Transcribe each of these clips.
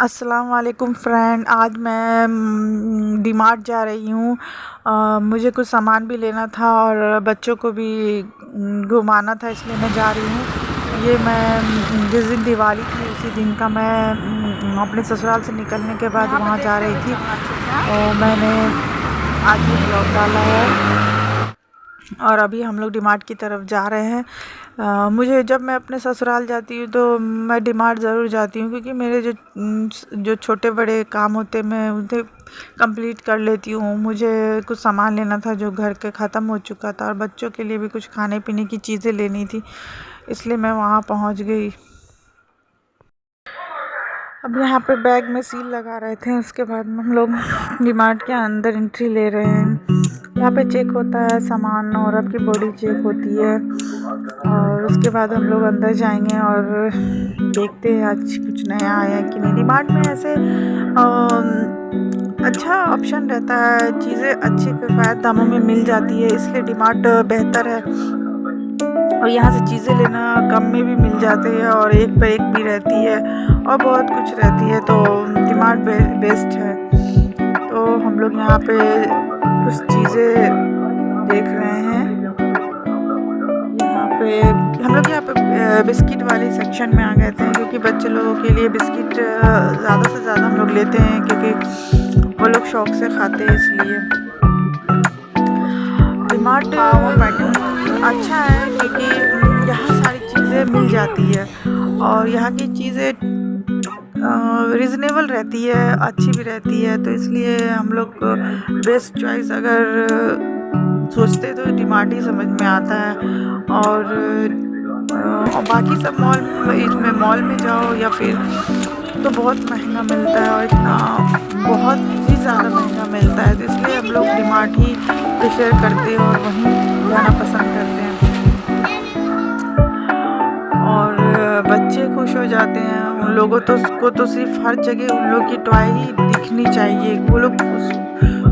अस्सलाम वालेकुम फ्रेंड। आज मैं डीमार्ट जा रही हूँ। मुझे कुछ सामान भी लेना था और बच्चों को भी घुमाना था, इसलिए मैं जा रही हूँ। ये मैं जिस दिन दिवाली थी उसी दिन का मैं अपने ससुराल से निकलने के बाद वहाँ जा रही थी और मैंने आज ये ब्लॉग डाला है और अभी हम लोग डीमार्ट की तरफ जा रहे हैं। मुझे जब मैं अपने ससुराल जाती हूँ तो मैं डीमार्ट ज़रूर जाती हूँ, क्योंकि मेरे जो छोटे बड़े काम होते मैं उन्हें कंप्लीट कर लेती हूँ। मुझे कुछ सामान लेना था जो घर के ख़त्म हो चुका था और बच्चों के लिए भी कुछ खाने पीने की चीज़ें लेनी थी, इसलिए मैं वहाँ पहुँच गई। अब यहाँ पे बैग में सील लगा रहे थे, उसके बाद हम लोग डीमार्ट के अंदर एंट्री ले रहे हैं। यहाँ पे चेक होता है सामान और आपकी बॉडी चेक होती है और उसके बाद हम लोग अंदर जाएंगे और देखते हैं आज कुछ नया आया है कि नहीं। डीमार्ट में ऐसे अच्छा ऑप्शन रहता है, चीज़ें अच्छे किफ़ायत दामों में मिल जाती है, इसलिए डीमार्ट बेहतर है। और यहाँ से चीज़ें लेना कम में भी मिल जाते हैं और एक पर एक भी रहती है और बहुत कुछ रहती है, तो डीमार्ट बेस्ट है। तो हम लोग यहाँ पे कुछ चीज़ें देख रहे हैं। यहाँ पे बिस्किट वाले सेक्शन में आ गए थे, क्योंकि बच्चे लोगों के लिए बिस्किट ज़्यादा से ज़्यादा हम लोग लेते हैं, क्योंकि वो लोग शौक़ से खाते हैं, इसलिए डीमार्ट अच्छा है क्योंकि यहाँ सारी चीज़ें मिल जाती है और यहाँ की चीज़ें रिजनेबल रहती है, अच्छी भी रहती है, तो इसलिए हम लोग बेस्ट चॉइस अगर सोचते तो डीमार्ट ही समझ में आता है। और बाकी सब मॉल में जाओ या फिर तो बहुत महंगा मिलता है और इतना बहुत ही ज़्यादा महंगा मिलता है, तो इसलिए हम लोग डीमार्ट ही प्रेफर करते हैं और वहीं जाना पसंद करते हैं। और बच्चे खुश हो जाते हैं, उन लोगों को तो सिर्फ हर जगह उन लोग की टॉय ही दिखनी चाहिए। वो लोग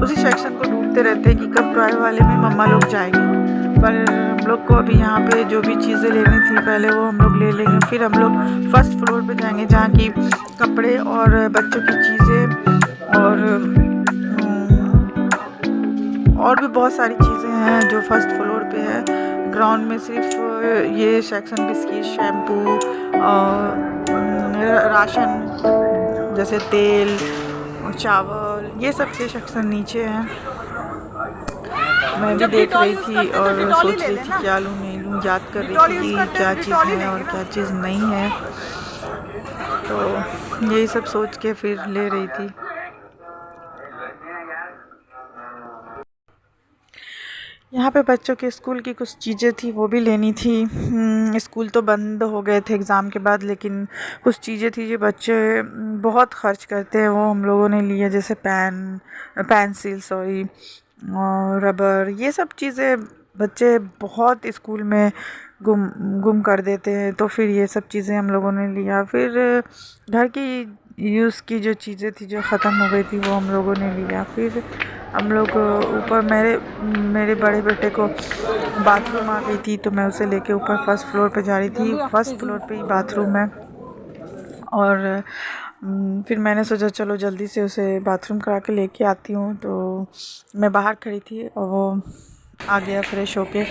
उसी सेक्शन को ढूंढते रहते हैं कि कब टॉय वाले में मम्मा लोग जाएंगे। पर हम लोग को अभी यहाँ पे जो भी चीज़ें लेनी थी पहले वो हम लोग ले लेंगे, फिर हम लोग फर्स्ट फ्लोर पे जाएंगे जहाँ की कपड़े और बच्चों की चीज़ें और भी बहुत सारी चीज़ें हैं जो फर्स्ट फ्लोर पे है। ग्राउंड में सिर्फ ये सेक्शन बिस्किट, शैम्पू, राशन जैसे तेल, चावल, ये सब के सेक्शन नीचे हैं। मैं भी देख रही थी और सोच रही थी क्या लूँ नहीं लूँ, याद कर रही थी कि क्या चीज़ है और क्या चीज़ नहीं है, तो यही सब सोच के फिर ले रही थी। यहाँ पे बच्चों के स्कूल की कुछ चीज़ें थी वो भी लेनी थी। स्कूल तो बंद हो गए थे एग्ज़ाम के बाद, लेकिन कुछ चीज़ें थी जो बच्चे बहुत खर्च करते हैं, वो हम लोगों ने लिया, जैसे पेंसिल और रबर। ये सब चीज़ें बच्चे बहुत स्कूल में गुम कर देते हैं, तो फिर ये सब चीज़ें हम लोगों ने लिया। फिर घर की यूज़ की जो चीज़ें थी जो ख़त्म हो गई थी वो हम लोगों ने लिया। फिर हम लोग ऊपर मेरे बड़े बेटे को बाथरूम आ गई थी, तो मैं उसे लेके ऊपर फर्स्ट फ्लोर पे जा रही थी। फर्स्ट फ्लोर पे ही बाथरूम है और फिर मैंने सोचा चलो जल्दी से उसे बाथरूम करा के लेके आती हूँ, तो मैं बाहर खड़ी थी और वो आ गया फ्रेश होके।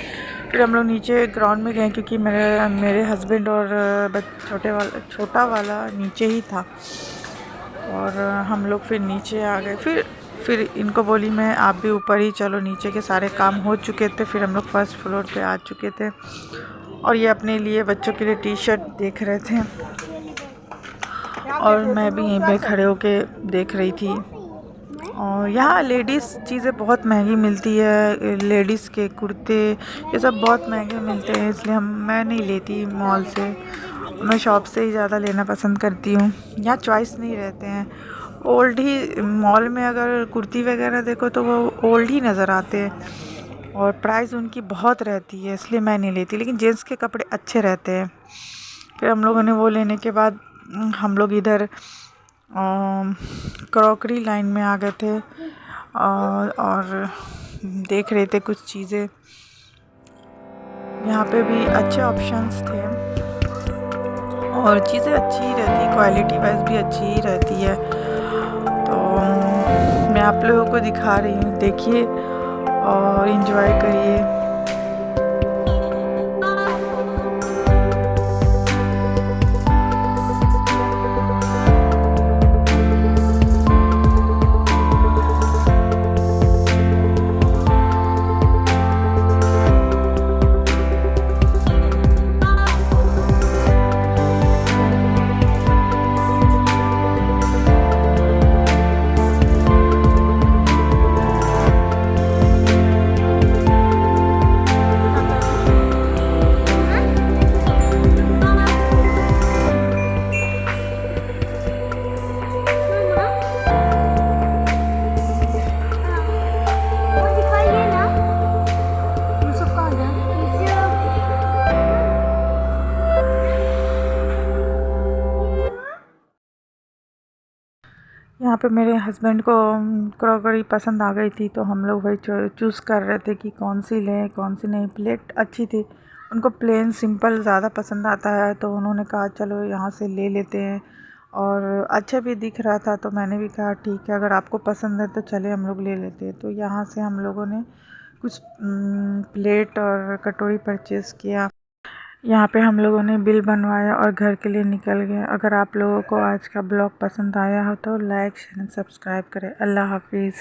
फिर हम लोग नीचे ग्राउंड में गए, क्योंकि मेरे हस्बैंड और छोटा वाला नीचे ही था और हम लोग फिर नीचे आ गए। फिर इनको बोली मैं आप भी ऊपर ही चलो, नीचे के सारे काम हो चुके थे। फिर हम लोग फर्स्ट फ्लोर पे आ चुके थे और ये अपने लिए बच्चों के लिए टी शर्ट देख रहे थे और मैं भी यहीं पे खड़े होके देख रही थी। और यहाँ लेडीज़ चीज़ें बहुत महंगी मिलती है, लेडीज़ के कुर्ते ये सब बहुत महंगे मिलते हैं, इसलिए मैं नहीं लेती मॉल से, मैं शॉप से ही ज़्यादा लेना पसंद करती हूँ। यहाँ चॉइस नहीं रहते हैं, ओल्ड ही मॉल में अगर कुर्ती वगैरह देखो तो वो ओल्ड ही नज़र आते हैं और प्राइस उनकी बहुत रहती है, इसलिए मैं नहीं लेती। लेकिन जेंट्स के कपड़े अच्छे रहते हैं। फिर हम लोगों ने वो लेने के बाद हम लोग इधर क्रॉकरी लाइन में आ गए थे और देख रहे थे कुछ चीज़ें। यहाँ पे भी अच्छे ऑप्शंस थे और चीज़ें अच्छी ही रहती, क्वालिटी वाइज भी अच्छी ही रहती है। तो मैं आप लोगों को दिखा रही हूँ, देखिए और इन्जॉय करिए। यहाँ पे मेरे हस्बैंड को क्रॉकरी पसंद आ गई थी, तो हम लोग वही चूज़ कर रहे थे कि कौन सी लें कौन सी नहीं। प्लेट अच्छी थी, उनको प्लेन सिंपल ज़्यादा पसंद आता है, तो उन्होंने कहा चलो यहाँ से ले लेते हैं। और अच्छा भी दिख रहा था, तो मैंने भी कहा ठीक है, अगर आपको पसंद है तो चले हम लोग ले लेते हैं। तो यहाँ से हम लोगों ने कुछ प्लेट और कटोरी परचेज़ किया। यहाँ पे हम लोगों ने बिल बनवाया और घर के लिए निकल गए। अगर आप लोगों को आज का ब्लॉग पसंद आया हो तो लाइक शेयर सब्सक्राइब करें। अल्लाह हाफिज़।